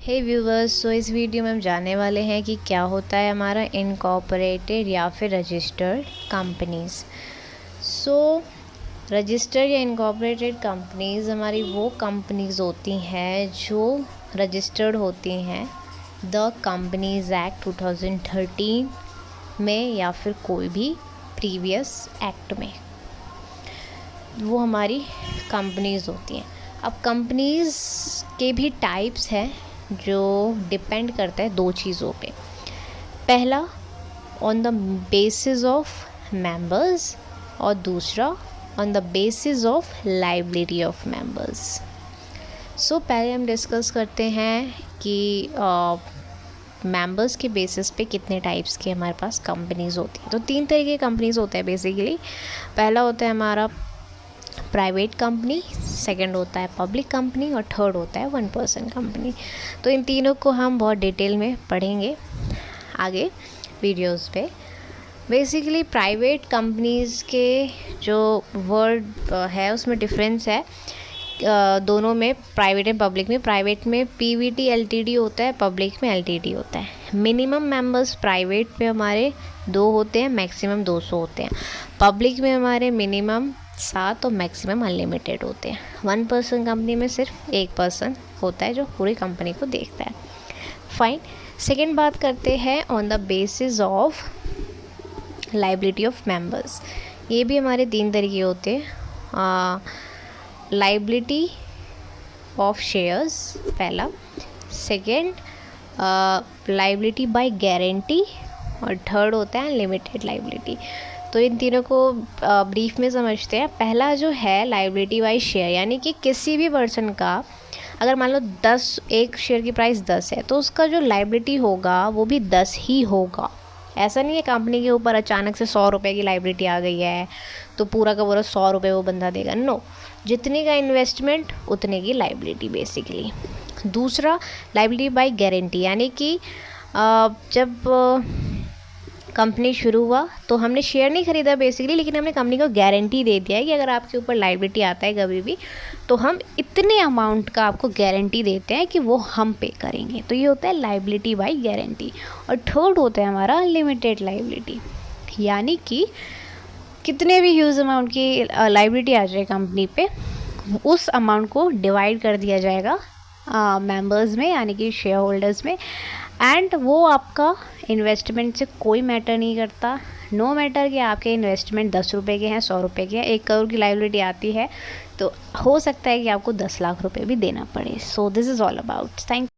हे viewers, सो इस video में हम जानने वाले हैं कि क्या होता है हमारा इनकॉर्पोरेटेड या फिर रजिस्टर्ड कंपनीज़। सो रजिस्टर्ड या इनकॉर्पोरेटेड कंपनीज़ हमारी वो कंपनीज़ होती हैं जो रजिस्टर्ड होती हैं द कंपनीज़ एक्ट 2013 में या फिर कोई भी प्रीवियस एक्ट में, वो हमारी कंपनीज़ होती हैं। अब कंपनीज़ के भी टाइप्स हैं जो डिपेंड करता है दो चीज़ों पे। पहला on the basis of members और दूसरा on the basis of liability of members. So पहले हम डिस्कस करते हैं कि मेंबर्स के बेसिस पे कितने टाइप्स के हमारे पास कंपनीज़ होती हैं। तो 3 तरह की कंपनीज़ होते हैं बेसिकली। पहला होता है हमारा प्राइवेट कंपनी, सेकंड होता है पब्लिक कंपनी और थर्ड होता है 1 पर्सन कंपनी। तो इन तीनों को हम बहुत डिटेल में पढ़ेंगे आगे वीडियोस पे। बेसिकली प्राइवेट कंपनीज़ के जो वर्ड है उसमें डिफरेंस है दोनों में, प्राइवेट एंड पब्लिक में। प्राइवेट में पीवीटी एलटीडी होता है, पब्लिक में एलटीडी होता है। मिनिमम मेंबर्स प्राइवेट में हमारे 2 होते हैं, मैक्सिमम 200 होते हैं। पब्लिक में हमारे मिनिमम 7 और मैक्सिमम अनलिमिटेड होते हैं। 1 पर्सन कंपनी में सिर्फ 1 पर्सन होता है जो पूरी कंपनी को देखता है। फाइन। सेकेंड बात करते हैं on the basis of liability of members. ये भी हमारे 3 तरीके होते हैं। लायबिलिटी ऑफ शेयर्स पहला, सेकेंड लायबिलिटी बाय गारंटी और थर्ड होता है अनलिमिटेड लायबिलिटी। तो इन तीनों को ब्रीफ में समझते हैं। पहला जो है लायबिलिटी बाय शेयर, यानी कि किसी भी पर्सन का अगर मान लो 10 एक शेयर की प्राइस 10 है तो उसका जो लायबिलिटी होगा वो भी 10 ही होगा। ऐसा नहीं है कंपनी के ऊपर अचानक से 100 रुपये की लायबिलिटी आ गई है तो पूरा का पूरा 100 रुपये वो बंदा देगा। नो, जितने का इन्वेस्टमेंट उतने की लायबिलिटी बेसिकली। दूसरा लायबिलिटी बाय गारंटी, यानी कि जब कंपनी शुरू हुआ तो हमने शेयर नहीं ख़रीदा बेसिकली, लेकिन हमने कंपनी को गारंटी दे दिया है कि अगर आपके ऊपर लायबिलिटी आता है कभी भी तो हम इतने अमाउंट का आपको गारंटी देते हैं कि वो हम पे करेंगे। तो ये होता है लायबिलिटी बाय गारंटी। और थर्ड होता है हमारा अनलिमिटेड लायबिलिटी, यानी कि कितने भी ह्यूज अमाउंट की लायबिलिटी आ जाए कंपनी पे, उस अमाउंट को डिवाइड कर दिया जाएगा मेंबर्स में, यानी कि शेयर होल्डर्स में। एंड वो आपका इन्वेस्टमेंट से कोई मैटर नहीं करता। नो मैटर कि आपके इन्वेस्टमेंट 10 रुपये के हैं, 100 रुपये के हैं। 1 करोड़ की लायबिलिटी आती है तो हो सकता है कि आपको 10 लाख रुपए भी देना पड़े। So this is all about. Thank